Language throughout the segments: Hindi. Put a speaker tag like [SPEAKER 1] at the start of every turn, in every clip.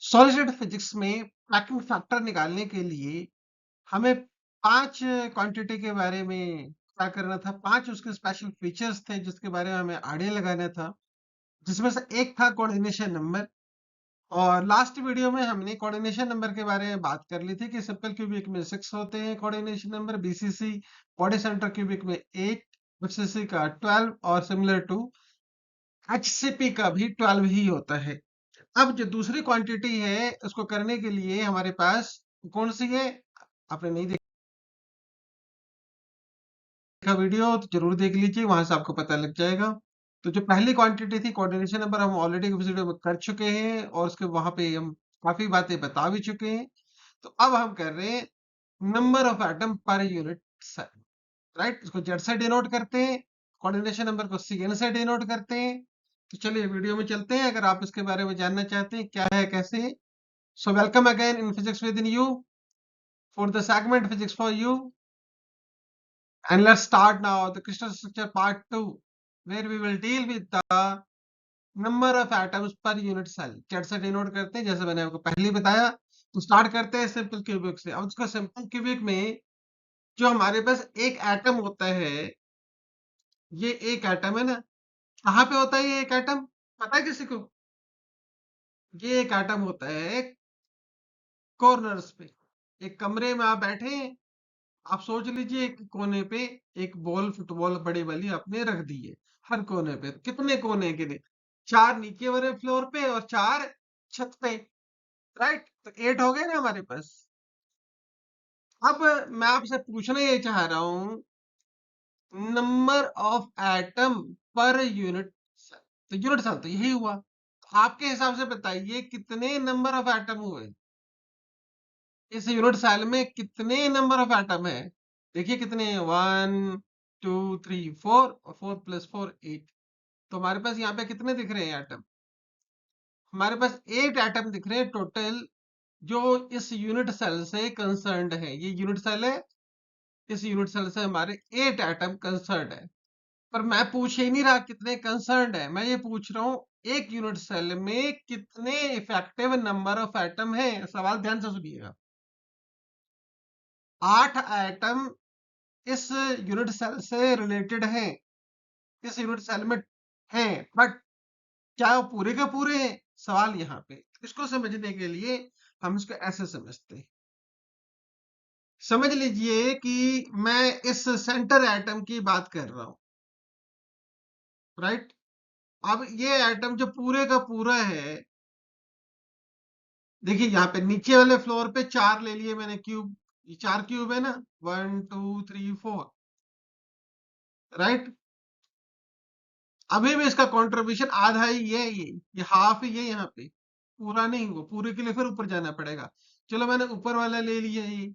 [SPEAKER 1] सॉलिड स्टेट फिजिक्स में पैकिंग फैक्टर निकालने के लिए हमें 5 क्वांटिटी के बारे में क्या करना था। 5 उसके स्पेशल फीचर्स थे जिसके बारे में हमें आइडिया लगाना था, जिसमें से एक था कोऑर्डिनेशन नंबर। और लास्ट वीडियो में हमने कोऑर्डिनेशन नंबर के बारे में बात कर ली थी कि सिंपल क्यूबिक में 6 होते हैं coordination number, BCC body centre cubic में 8, एफसीसी का 12 और सिमिलर टू एचसीपी का भी 12 ही होता है। अब जो दूसरी क्वांटिटी है उसको करने के लिए हमारे पास कौन सी है? आपने नहीं देखा वीडियो तो जरूर देख लीजिए, वहां से आपको पता लग जाएगा। तो जो पहली क्वांटिटी थी कोऑर्डिनेशन नंबर, हम ऑलरेडी उस वीडियो में कर चुके हैं और उसके वहां पे हम काफी बातें बता भी चुके हैं। तो अब हम कर रहे हैं number of atom per unit cell. Right, इसको जेड से डिनोट करते हैं, कोऑर्डिनेशन नंबर को सीएन से डिनोट करते हैं। तो चलिए वीडियो में चलते हैं, अगर आप इसके बारे में जानना चाहते हैं क्या है कैसे है। So welcome again in Physics Within You for the segment Physics for You, and let's start now the crystal structure part 2, where we will deal with the number of atoms per unit cell। Z से डिनोट करते हैं जैसे मैंने आपको पहले ही बताया। तो स्टार्ट करते हैं सिंपल क्यूबिक से। अब उसका सिंपल क्यूबिक में जो हमारे पास एक एटम होता है, ये एक एटम है ना, कहाँ पे होता है ये एक एटम? पता है किसी को? ये एक एटम होता है कॉर्नर्स पे। एक कमरे में आप बैठे हैं, आप सोच लीजिए एक कोने पे एक बॉल, फुटबॉल बड़ी वाली आपने रख दी है। हर कोने पे कितने कोने के लिए? 4 नीचे वाले फ्लोर पे और 4 छत पे। राइट, तो 8 हो गए ना हमारे पास। अब मैं आपसे पूछना ये चाह रहा हूं, number of atom per unit cell. तो यूनिट सेल तो यही हुआ। तो आपके हिसाब से बताइए कितने नंबर ऑफ एटम हुए इस यूनिट सेल में? कितने नंबर ऑफ एटम है? देखिए कितने हैं, 1 2 3 4 और 4 + 4 8। तो हमारे पास यहाँ पे कितने दिख रहे हैं एटम? हमारे पास 8 एटम दिख रहे हैं टोटल, जो इस यूनिट सेल से कंसर्न्ड है। ये यूनिट सेल है, इस यूनिट सेल से हमारे 8 एटम कंसर्न्ड है। पर मैं पूछ ही नहीं रहा कितने कंसर्न्ड है, मैं ये पूछ रहा हूँ एक यूनिट सेल में कितने इफेक्टिव नंबर ऑफ एटम है। सवाल ध्यान से सुनिएगा। 8 एटम इस यूनिट सेल से रिलेटेड हैं, इस यूनिट सेल में हैं, बट क्या वो पूरे के पूरे हैं? सवाल यहाँ पे। इसको समझने के लिए हम इसको ऐसे समझते हैं। समझ लीजिए कि मैं इस सेंटर एटम की बात कर रहा हूं। राइट, अब ये एटम जो पूरे का पूरा है, देखिए यहाँ पे नीचे वाले फ्लोर पे 4 ले लिए मैंने क्यूब। ये 4 क्यूब है ना, 1 2 3 4। राइट, अभी भी इसका कंट्रीब्यूशन आधा ही है, ये हाफ ही है यहाँ पे, पूरा नहीं हुआ। पूरे के लिए फिर ऊपर जाना पड़ेगा। चलो मैंने ऊपर वाला ले लिया ये।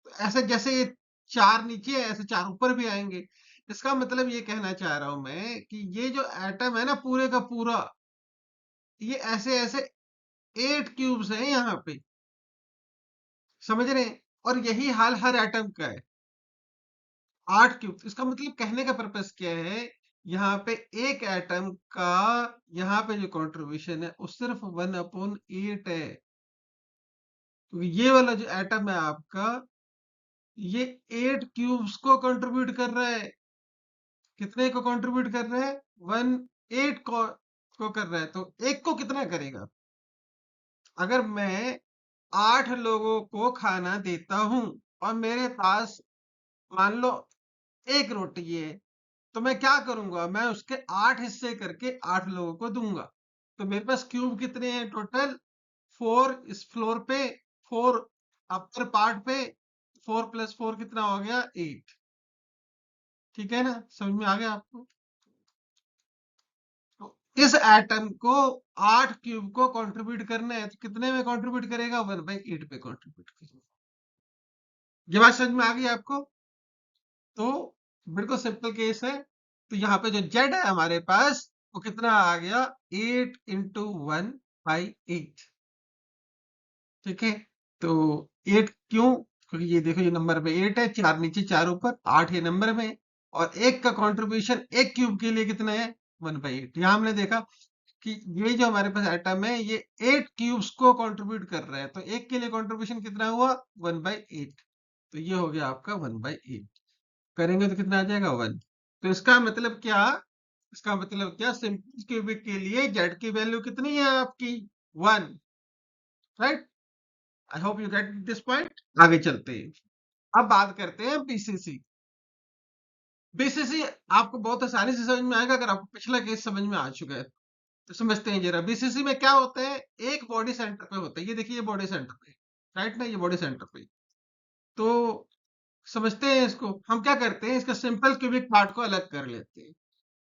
[SPEAKER 1] तो ऐसे जैसे ये 4 नीचे है, ऐसे 4 ऊपर भी आएंगे। इसका मतलब ये कहना चाह रहा हूं मैं कि ये जो एटम है ना पूरे का पूरा, ये ऐसे ऐसे 8 क्यूब्स हैं यहाँ पे। समझ रहे हैं? और यही हाल हर एटम का है, 8 क्यूब। इसका मतलब कहने का पर्पस क्या है, यहाँ पे एक एटम का यहाँ पे जो कंट्रीब्यूशन है वो सिर्फ 1/8 है। तो ये वाला जो एटम है आपका, ये 8 क्यूब्स को कंट्रीब्यूट कर रहा है। कितने को कंट्रीब्यूट कर रहा है? 1/8 को कर रहा है। तो एक को कितना करेगा? अगर मैं 8 लोगों को खाना देता हूं और मेरे पास मान लो एक रोटी है, तो मैं क्या करूंगा? मैं उसके 8 हिस्से करके 8 लोगों को दूंगा। तो मेरे पास क्यूब कितने हैं टोटल? 4 इस फ्लोर पे, 4 अपर पार्ट पे, 4 + 4 कितना हो गया? 8। ठीक है ना, समझ में आ गया आपको? तो इस एटम को 8 क्यूब को कंट्रीब्यूट करना है, तो कितने में कंट्रीब्यूट करेगा? 1/8 पे कंट्रीब्यूट करेगा। ये बात समझ में आ गई आपको? तो बिल्कुल सिंपल केस है। तो यहाँ पे जो जेड है हमारे पास, वो कितना आ गया? 8 × 1/8। ठीक है, तो 8 क्यों? क्योंकि ये देखो ये नंबर में 8 है, 4 नीचे 4 ऊपर, 8 ये नंबर में। और एक का कंट्रीब्यूशन एक क्यूब के लिए कितना है? 1/8। यहां हमने देखा कि ये जो हमारे पास एटम है ये 8 क्यूब्स को कंट्रीब्यूट कर रहा है, तो एक के लिए कंट्रीब्यूशन कितना हुआ 1/8। तो ये हो गया आपका 1/8, करेंगे तो कितना आ जाएगा 1। तो इसका मतलब क्या, इसका मतलब क्या, सिंपल क्यूबिक के लिए जेड की वैल्यू कितनी है आपकी 1, right. I hope you get this point. आगे चलते हैं, अब बात करते हैं बीसीसी। बीसीसी आपको बहुत आसानी से समझ में आएगा अगर आपको पिछला केस समझ में आ चुका है। तो समझते हैं जरा, बीसीसी में क्या होता है, एक बॉडी सेंटर पे होता है, ये देखिए ये बॉडी सेंटर पे, राइट ना, ये बॉडी सेंटर पे। तो समझते हैं इसको, हम क्या करते हैं, इसका सिंपल क्यूबिक पार्ट को अलग कर लेते हैं।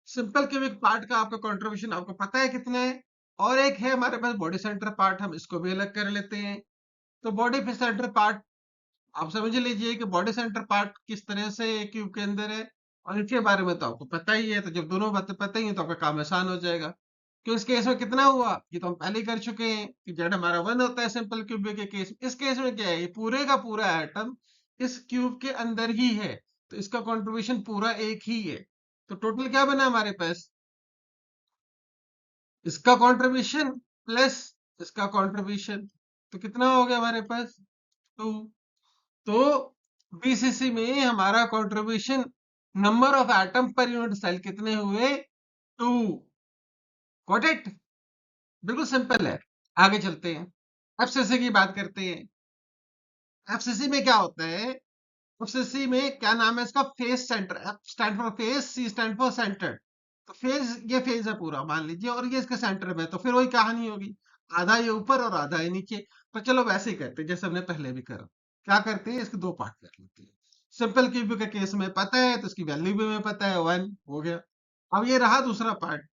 [SPEAKER 1] सिंपल क्यूबिक पार्ट का आपका कंट्रीब्यूशन आपको पता है कितना है, और एक है हमारे पास बॉडी सेंटर पार्ट, हम इसको भी अलग कर लेते हैं। तो बॉडी सेंटर पार्ट आप समझ लीजिए कि बॉडी सेंटर पार्ट किस तरह से क्यूब के अंदर है, और इसके बारे में तो आपको पता ही है। तो जब दोनों बातें पता ही है तो आपका काम आसान हो जाएगा। क्यों, इस केस में कितना हुआ ये तो हम पहले ही कर चुके हैं कि जेड हमारा 1 होता है सिंपल क्यूब के केस में। इस केस में क्या है, ये पूरे का पूरा एटम इस क्यूब के अंदर ही है, तो इसका कंट्रीब्यूशन पूरा एक ही है। तो टोटल क्या बना हमारे पास, इसका कंट्रीब्यूशन प्लस इसका कंट्रीब्यूशन, तो कितना हो गया हमारे पास 2। तो बीसीसी में हमारा contribution number of atom per unit cell कितने हुए 2। गॉट इट, बिल्कुल सिंपल है। आगे चलते हैं, एफसीसी की बात करते हैं। एफसीसी में क्या होता है, एफसीसी में क्या नाम है इसका, face centre. F stand for face, C stand for centre. तो फेज, ये फेज है पूरा मान लीजिए, और ये इसके सेंटर में, तो फिर वही कहानी होगी, आधा ये ऊपर और आधा ये नीचे। तो चलो वैसे ही करते हैं जैसे हमने पहले भी करा। क्या करते हैं, इसके दो पार्ट कर लेते हैं। सिंपल क्यूब का केस में पता है तो इसकी वैल्यू भी हमें पता है 1 हो गया। अब ये रहा दूसरा पार्ट,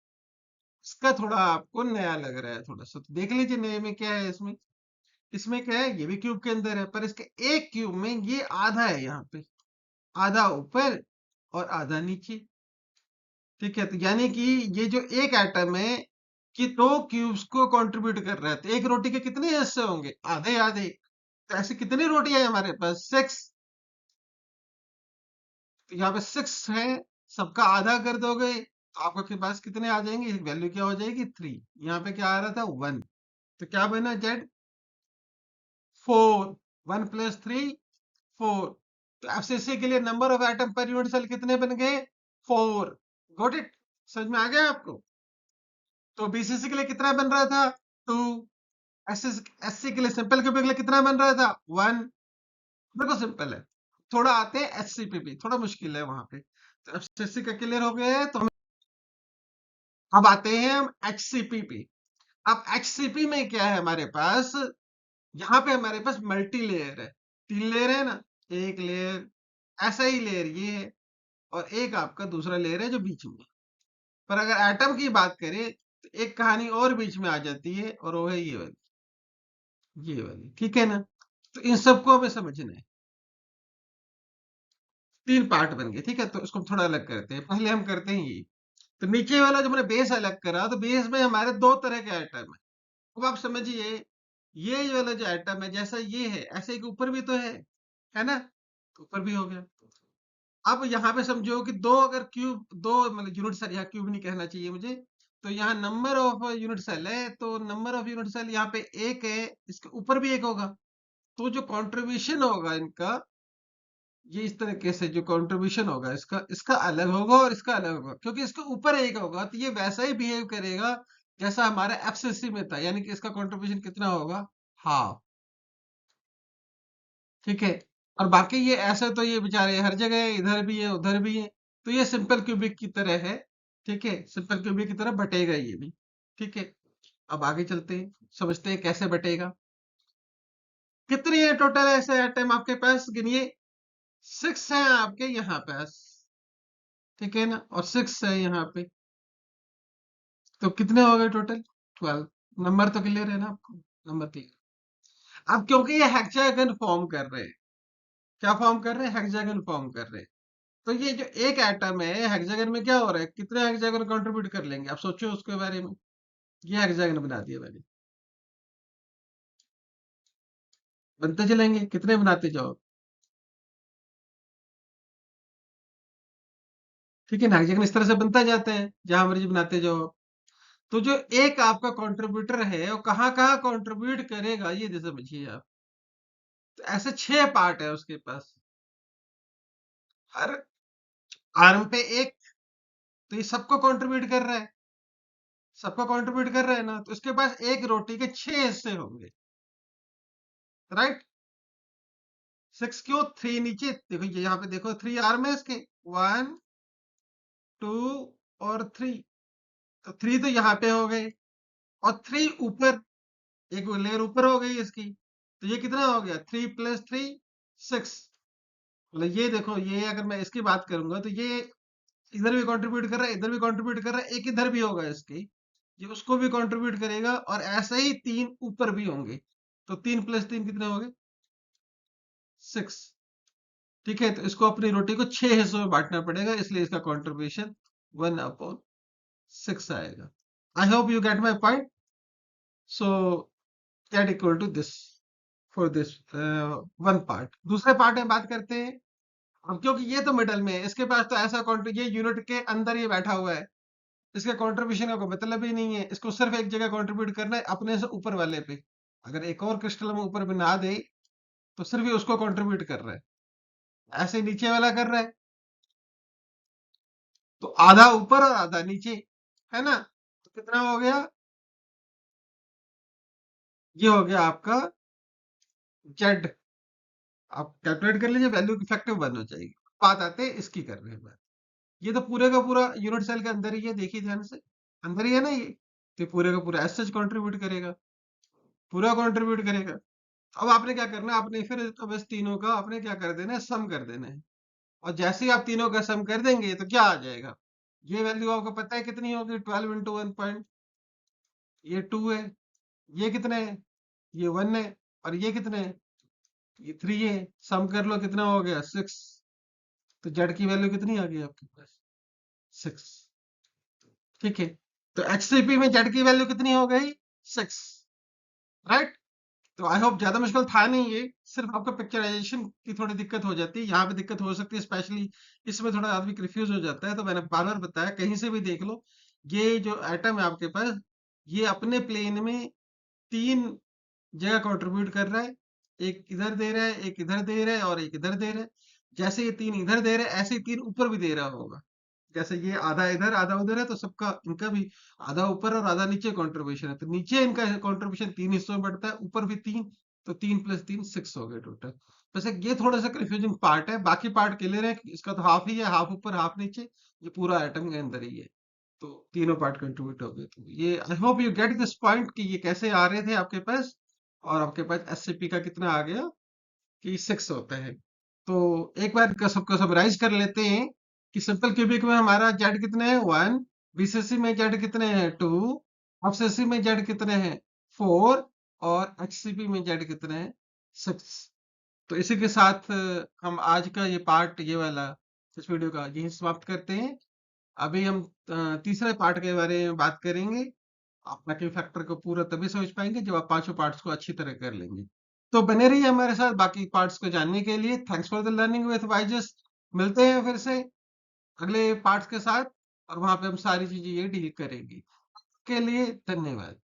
[SPEAKER 1] इसका थोड़ा आपको नया लग रहा है थोड़ा सा, तो देख लीजिए नए में क्या है इसमें। इसमें क्या है, ये भी क्यूब के अंदर है, पर इसके एक क्यूब में ये आधा है यहाँ पे, आधा ऊपर और आधा नीचे। ठीक है, तो यानी कि ये जो एक एटम है कि दो क्यूब्स को कंट्रीब्यूट कर रहा है, तो एक रोटी के कितने हिस्से होंगे, आधे आधे। तो ऐसे कितनी रोटियां हैं हमारे पास, 6। तो यहाँ पे 6 है, सबका आधा कर दोगे तो आपके पास कितने आ जाएंगे, वैल्यू क्या हो जाएगी 3। यहाँ पे क्या आ रहा था 1, तो क्या बना जेड 4। 1 + 3 4। तो एफसीसी के लिए number of atom per unit cell कितने बन गए 4। गॉट इट, समझ में आ गया आपको। तो बीसीसी के लिए कितना बन रहा था 2, एससी के लिए सिंपल क्यूबिक के लिए कितना बन रहा था 1। बिल्कुल सिंपल है। थोड़ा आते हैं एचसीपी पे, थोड़ा मुश्किल है वहां पे। तो एफसीसी का क्लियर हो गया है, तो हम अब आते हैं हम एचसीपी पे। अब एचसीपी में क्या है हमारे पास, यहाँ पे हमारे पास मल्टी लेयर है, 3 लेयर है ना, एक लेयर, ऐसा ही लेयर ये है, और एक आपका दूसरा लेयर है जो बीच में। पर अगर एटम की बात करें तो एक कहानी और बीच में आ जाती है, और वो है ये वाली, ये वाली, ठीक है ना। तो इन सबको हमें समझना है। 3 पार्ट बन गए, ठीक है, तो इसको थोड़ा अलग करते हैं। पहले हम करते हैं ये, तो नीचे वाला जो मैंने बेस अलग करा, तो बेस में हमारे दो तरह के आइटम है। अब आप समझिए, ये वाला जो आइटम है जैसा ये है, ऐसे एक ऊपर भी तो है ना, तो ऊपर भी हो गया। अब यहाँ पे समझो कि दो अगर क्यूब, दो मतलब यूनिट सेल, यहाँ क्यूब नहीं कहना चाहिए मुझे, तो यहाँ नंबर ऑफ यूनिट सेल है, तो नंबर ऑफ यूनिट सेल यहाँ पे एक है, इसके ऊपर भी एक होगा। तो जो कंट्रीब्यूशन होगा इनका, ये इस तरीके से जो कंट्रीब्यूशन होगा इसका, इसका अलग होगा और इसका अलग होगा, क्योंकि इसके ऊपर एक होगा तो ये वैसा ही बिहेव करेगा जैसा हमारा एफसीसी में था, यानी कि इसका कंट्रीब्यूशन कितना होगा, हाफ। ठीक है, और बाकी ये ऐसे तो ये बेचारे हर जगह है, इधर भी है उधर भी है, तो ये सिंपल क्यूबिक की तरह है। ठीक है, सिंपल क्यूबिक की तरह बटेगा ये भी। ठीक है, अब आगे चलते हैं, समझते हैं कैसे बटेगा। कितनी है टोटल ऐसे आइटम आपके पास, गिनिए। 6 है आपके यहाँ पास, ठीक है ना, और 6 है यहाँ पे, तो कितने हो गए टोटल 12। नंबर तो क्लियर है ना आपको, नंबर क्लियर। अब क्योंकि ये हेक्सागन फॉर्म कर रहे हैं, क्या फॉर्म कर रहे हैं, हेक्सागन फॉर्म कर रहे हैं। तो ये जो एक एटम है हेक्सागन में क्या हो रहा है, कितने हेक्सागन कंट्रीब्यूट कर लेंगे, आप सोचो उसके बारे में। ये हेक्सागन बना दिया मैंने, बनते चलेंगे, कितने बनाते जाओ। ठीक है ना, हेक्सागन इस तरह से बनता जाता है, जहां मर्जी बनाते जाओ। तो जो एक आपका कंट्रीब्यूटर है वो कहाँ-कहाँ कंट्रीब्यूट करेगा ये समझिए आप। तो ऐसे 6 पार्ट है उसके पास। हर आर्म पे एक, तो ये सबको कंट्रीब्यूट कर रहा है। सबको कंट्रीब्यूट कर रहा है ना, तो उसके पास एक रोटी के 6 हिस्से होंगे, राइट? 6 क्यों? 3 नीचे देखो, ये यहाँ पे देखो 3 आर्म है इसके, 1 2 और 3। तो 3 तो यहाँ पे हो गए और 3 ऊपर, एक लेयर ऊपर हो गई इसकी। तो ये कितना हो गया? 3 प्लस 3 6। मतलब ये देखो, ये अगर मैं इसकी बात करूंगा तो ये इधर भी कंट्रीब्यूट कर रहा है, इधर भी कंट्रीब्यूट कर रहा है, एक इधर भी होगा इसकी, ये उसको भी कंट्रीब्यूट करेगा और ऐसे ही 3 ऊपर भी होंगे। तो 3 प्लस 3 कितने हो गए? 6। ठीक है, तो इसको अपनी रोटी को 6 हिस्सों में बांटना पड़ेगा, इसलिए इसका कंट्रीब्यूशन 1/6 आएगा। I hope you get my point. So that equal to this for this one part. दूसरे पार्ट में बात करते हैं। अब क्योंकि ये तो मिडल में है, इसके पास तो ऐसा ये यूनिट के अंदर ही बैठा हुआ है, इसके कंट्रीब्यूशन का कोई मतलब ही नहीं है। इसको सिर्फ एक जगह कंट्रीब्यूट करना है, अपने से ऊपर वाले पे। अगर एक और क्रिस्टल हम ऊपर बना दे तो सिर्फ ही उसको कंट्रीब्यूट कर रहा है, ऐसे नीचे वाला कर रहा है। तो आधा ऊपर और आधा नीचे, है ना? तो कितना हो गया? ये हो गया आपका जेड। आप कैलकुलेट कर लीजिए, वैल्यू इफेक्टिव 1 हो जाएगी। बात आते हैं इसकी कर रहे हैं बात। ये तो पूरे का पूरा यूनिट सेल के अंदर ही है, देखिए ध्यान से, अंदर ही है ना ये। तो ये पूरे का पूरा एज सच कंट्रीब्यूट करेगा, पूरा कंट्रीब्यूट करेगा। अब आपने क्या करना है, आपने फिर तो बस तीनों का आपने क्या कर देना है, सम कर देना है। और जैसे ही आप तीनों का सम कर देंगे तो क्या आ जाएगा? ये वैल्यू आपको पता है कितनी होगी? 12 इंटू 1 पॉइंट, ये 2 है। ये कितने है? ये 1 है। और ये कितने है? ये 3 है। सम कर लो कितना हो गया? 6। तो जेड की वैल्यू कितनी आ गई आपके पास? 6। ठीक है, तो एचसीपी में जेड की वैल्यू कितनी हो गई? 6, राइट? तो आई होप ज्यादा मुश्किल था नहीं ये, सिर्फ आपको पिक्चराइजेशन की थोड़ी दिक्कत हो जाती है, यहाँ पे दिक्कत हो सकती है, स्पेशली इसमें थोड़ा आदमी कंफ्यूज हो जाता है। तो मैंने बार बार बताया, कहीं से भी देख लो, ये जो एटम है आपके पास, ये अपने प्लेन में 3 जगह कंट्रीब्यूट कर रहा है। एक इधर दे रहा है, एक इधर दे रहा है और एक इधर दे रहा है। जैसे ये 3 इधर दे रहे हैं, ऐसे ही 3 ऊपर भी दे रहा होगा। जैसे ये आधा इधर आधा उधर है, तो सबका इनका भी आधा ऊपर और आधा नीचे कंट्रीब्यूशन है। तो नीचे इनका कंट्रीब्यूशन 3 हिस्सों में बढ़ता है, ऊपर भी 3। तो 3 प्लस 3 6 हो गए टोटल। बस एक ये थोड़ा सा कंफ्यूजिंग पार्ट है, बाकी पार्ट क्लियर है कि इसका तो हाफ ही है, हाफ ऊपर हाफ नीचे। ये पूरा एटम के अंदर ही है। तो तीनों पार्ट कंट्रीब्यूट हो गए। तो ये आई hope you get this point कि ये कैसे आ रहे थे आपके पास, और आपके पास एससीपी का कितना आ गया कि 6 होता है। तो एक बार का सबको समराइज कर लेते हैं कि सिंपल क्यूबिक में हमारा जेड कितने हैं? 1। बीसीसी में जेड कितने हैं? 2। एफसीसी में जेड कितने हैं? 4। और एचसीपी में जेड कितने हैं? 6। तो इसी के साथ हम आज का ये पार्ट, ये वाला इस वीडियो का यही समाप्त करते हैं। अभी हम तीसरे पार्ट के बारे में बात करेंगे। आप नकल फैक्टर को पूरा तभी समझ पाएंगे जब आप पांचों पार्ट्स को अच्छी तरह कर लेंगे। तो बने रहिए हमारे साथ बाकी पार्ट्स को जानने के लिए। Thanks for the learning with Wisus. मिलते हैं फिर से अगले पार्ट्स के साथ, और वहां पे हम सारी चीजें ये डील करेंगे। के लिए धन्यवाद।